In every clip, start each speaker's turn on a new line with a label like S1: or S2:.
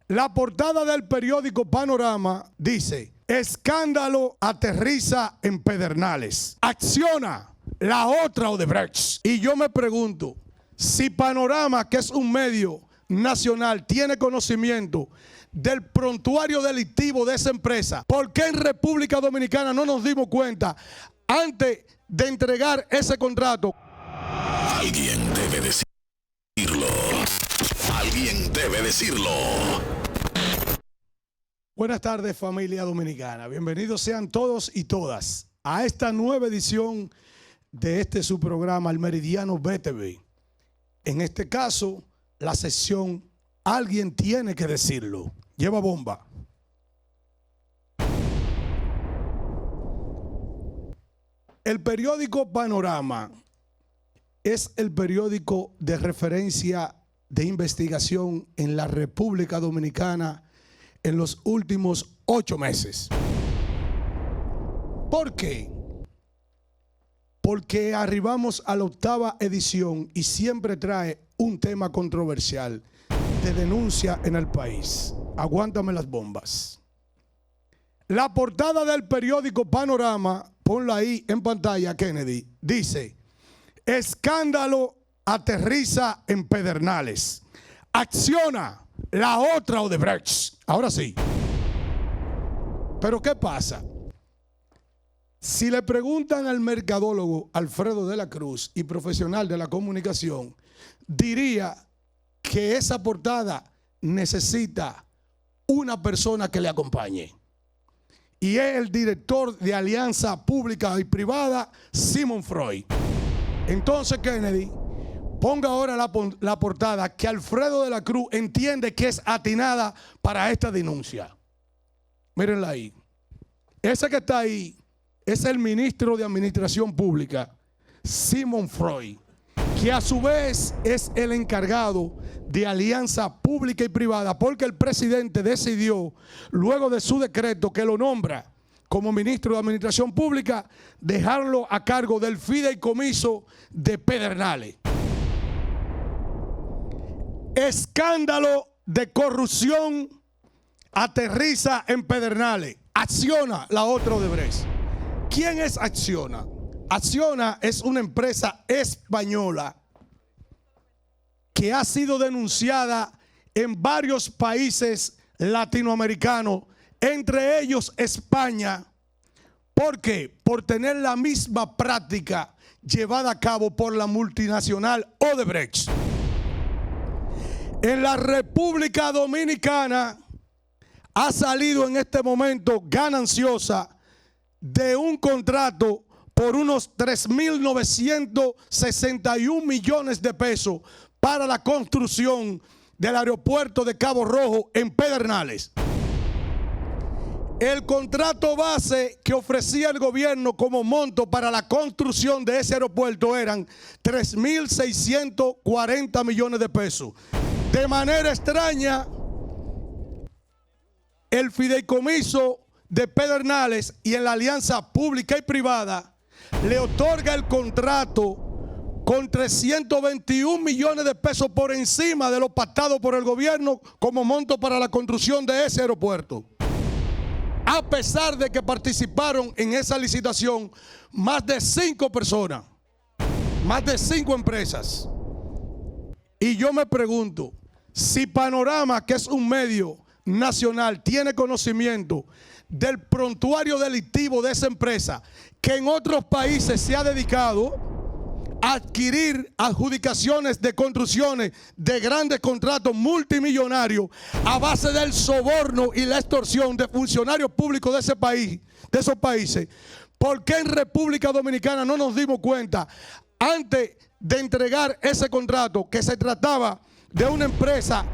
S1: La portada del periódico Panorama dice: escándalo aterriza en Pedernales. Acciona la otra Odebrecht. Y yo me pregunto, si Panorama, que es un medio nacional, tiene conocimiento del prontuario delictivo de esa empresa, ¿por qué en República Dominicana no nos dimos cuenta antes de entregar ese contrato?
S2: Alguien debe decirlo. Alguien debe decirlo.
S1: Buenas tardes, familia dominicana. Bienvenidos sean todos y todas a esta nueva edición de su programa, El Meridiano BTV. En este caso, la sección Alguien tiene que decirlo. Lleva bomba. El periódico Panorama es el periódico de referencia de investigación en la República Dominicana en los últimos 8 meses. ¿Por qué? Porque arribamos a la 8ª edición y siempre trae un tema controversial de denuncia en el país. Aguántame las bombas. La portada del periódico Panorama, ponla ahí en pantalla, Kennedy, dice: escándalo aterriza en Pedernales. Acciona la otra Odebrecht. Ahora sí. Pero ¿qué pasa? Si le preguntan al mercadólogo Alfredo de la Cruz y profesional de la comunicación, diría que esa portada necesita una persona que le acompañe. Y es el director de Alianza Pública y Privada, Simon Freud. Entonces, Kennedy, ponga ahora la portada que Alfredo de la Cruz entiende que es atinada para esta denuncia. Mírenla ahí. Ese que está ahí es el ministro de Administración Pública, Simon Freud, que a su vez es el encargado de Alianza Pública y Privada, porque el presidente decidió, luego de su decreto que lo nombra como ministro de Administración Pública, dejarlo a cargo del fideicomiso de Pedernales. Escándalo de corrupción aterriza en Pedernales. Acciona la otra Odebrecht. ¿Quién es Acciona? Acciona es una empresa española que ha sido denunciada en varios países latinoamericanos, entre ellos España. ¿Por qué? Por tener la misma práctica llevada a cabo por la multinacional Odebrecht. En la República Dominicana ha salido en este momento gananciosa de un contrato por unos 3.961 millones de pesos para la construcción del aeropuerto de Cabo Rojo en Pedernales. El contrato base que ofrecía el gobierno como monto para la construcción de ese aeropuerto eran 3.640 millones de pesos. De manera extraña, el fideicomiso de Pedernales y en la Alianza Pública y Privada le otorga el contrato con 321 millones de pesos por encima de lo pactado por el gobierno como monto para la construcción de ese aeropuerto. A pesar de que participaron en esa licitación más de 5 personas, más de 5 empresas. Y yo me pregunto, si Panorama, que es un medio nacional, tiene conocimiento del prontuario delictivo de esa empresa, que en otros países se ha dedicado a adquirir adjudicaciones de construcciones de grandes contratos multimillonarios a base del soborno y la extorsión de funcionarios públicos de ese país, de esos países, ¿por qué en República Dominicana no nos dimos cuenta antes de entregar ese contrato que se trataba de una empresa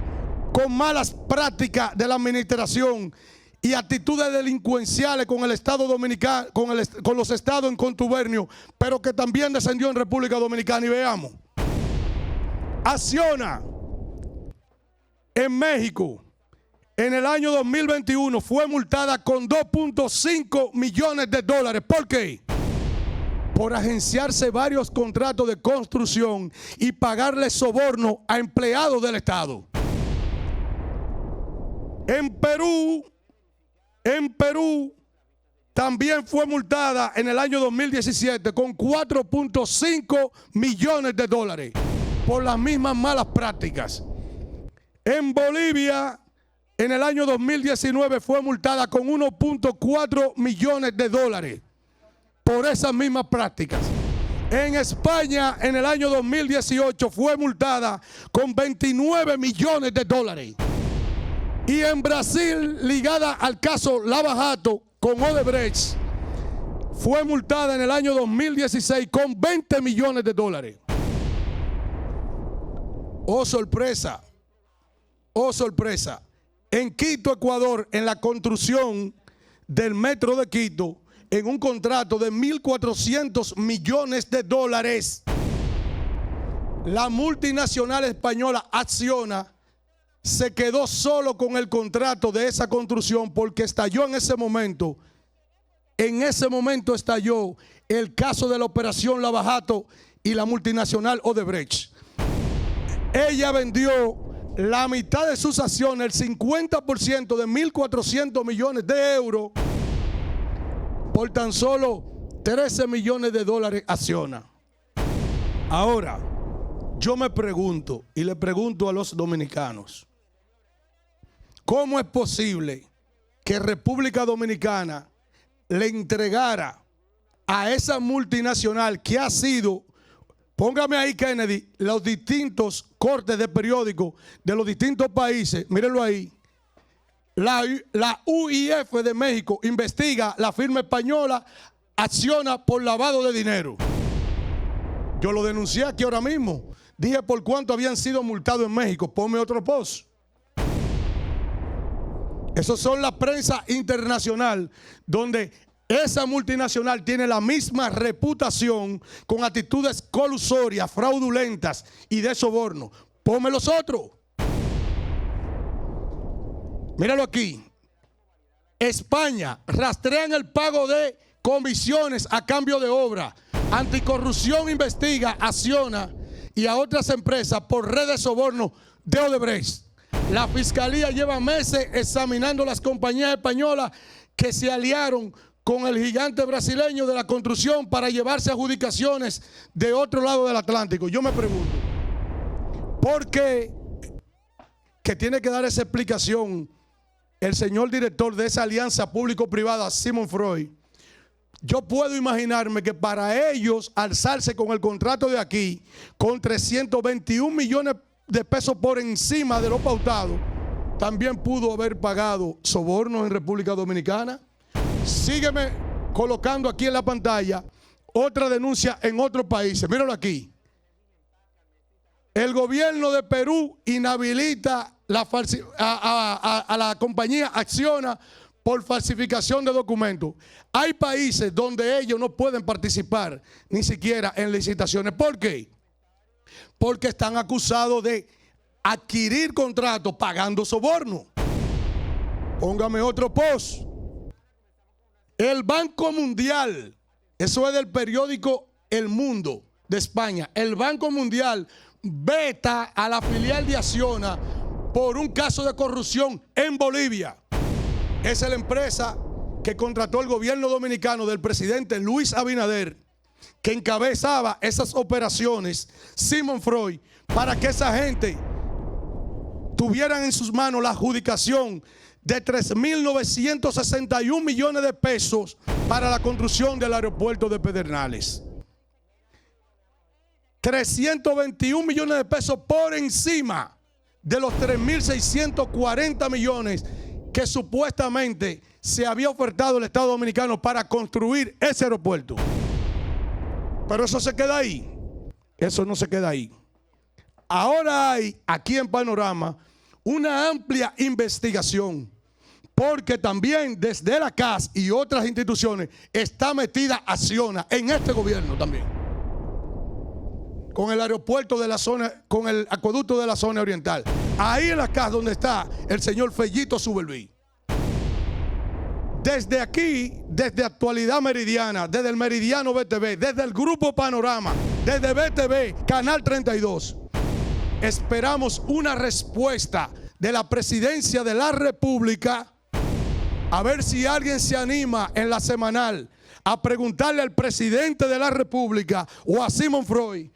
S1: con malas prácticas de la administración y actitudes delincuenciales con el Estado dominicano, con los estados en contubernio, pero que también descendió en República Dominicana? Y veamos. Acciona en México en el año 2021 fue multada con 2.5 millones de dólares. ¿Por qué? Por agenciarse varios contratos de construcción y pagarle soborno a empleados del Estado. En Perú también fue multada en el año 2017 con 4.5 millones de dólares por las mismas malas prácticas. En Bolivia, en el año 2019 fue multada con 1.4 millones de dólares por esas mismas prácticas. En España, en el año 2018 fue multada con 29 millones de dólares. Y en Brasil, ligada al caso Lava Jato con Odebrecht, fue multada en el año 2016 con 20 millones de dólares. Oh sorpresa, oh sorpresa. En Quito, Ecuador, en la construcción del metro de Quito, en un contrato de 1.400 millones de dólares, la multinacional española Acciona se quedó solo con el contrato de esa construcción porque estalló en ese momento estalló el caso de la operación Lava Jato y la multinacional Odebrecht. Ella vendió la mitad de sus acciones, el 50% de 1.400 millones de euros, por tan solo 13 millones de dólares Acciona. Ahora, yo me pregunto y le pregunto a los dominicanos, ¿cómo es posible que República Dominicana le entregara a esa multinacional que ha sido, póngame ahí Kennedy, los distintos cortes de periódicos de los distintos países, mírenlo ahí, la UIF de México investiga la firma española Acciona por lavado de dinero? Yo lo denuncié aquí ahora mismo, dije por cuánto habían sido multados en México. Ponme otro post. Esos son la prensa internacional, donde esa multinacional tiene la misma reputación con actitudes colusorias, fraudulentas y de soborno. Ponme los otros. Míralo aquí. España, rastrean el pago de comisiones a cambio de obra. Anticorrupción investiga a Acciona y a otras empresas por red de soborno de Odebrecht. La fiscalía lleva meses examinando las compañías españolas que se aliaron con el gigante brasileño de la construcción para llevarse adjudicaciones de otro lado del Atlántico. Yo me pregunto, ¿por qué que tiene que dar esa explicación el señor director de esa alianza público-privada, Sigmund Freud? Yo puedo imaginarme que para ellos alzarse con el contrato de aquí, con 321 millones de pesos por encima de lo pautado, también pudo haber pagado sobornos en República Dominicana. Sígueme colocando aquí en la pantalla otra denuncia en otros países. Míralo aquí. El gobierno de Perú inhabilita a la compañía Acciona por falsificación de documentos. Hay países donde ellos no pueden participar ni siquiera en licitaciones. ¿Por qué? Porque están acusados de adquirir contratos pagando soborno. Póngame otro post. El Banco Mundial, eso es del periódico El Mundo de España. El Banco Mundial veta a la filial de Acciona por un caso de corrupción en Bolivia. Esa es la empresa que contrató el gobierno dominicano del presidente Luis Abinader, que encabezaba esas operaciones, Sigmund Freud, para que esa gente tuvieran en sus manos la adjudicación de 3.961 millones de pesos para la construcción del aeropuerto de Pedernales. 321 millones de pesos por encima de los 3.640 millones que supuestamente se había ofertado el Estado Dominicano para construir ese aeropuerto. Pero eso se queda ahí. Eso no se queda ahí. Ahora hay aquí en Panorama una amplia investigación, porque también desde la CAS y otras instituciones está metida Acciona en este gobierno también, con el aeropuerto de la zona, con el acueducto de la zona oriental. Ahí en la CAS donde está el señor Fellito Suberví. Desde aquí, desde Actualidad Meridiana, desde el Meridiano BTV, desde el Grupo Panorama, desde BTV, Canal 32, esperamos una respuesta de la presidencia de la República, a ver si alguien se anima en la semanal a preguntarle al presidente de la República o a Simón Freud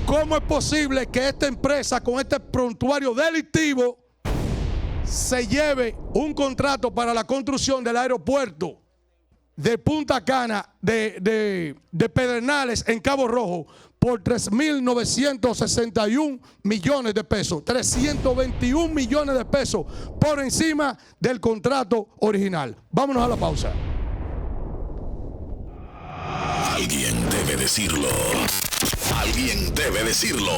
S1: cómo es posible que esta empresa con este prontuario delictivo se lleve un contrato para la construcción del aeropuerto de Punta Cana, de Pedernales en Cabo Rojo, por 3.961 millones de pesos, 321 millones de pesos por encima del contrato original. Vámonos a la pausa.
S2: Alguien debe decirlo. Alguien debe decirlo.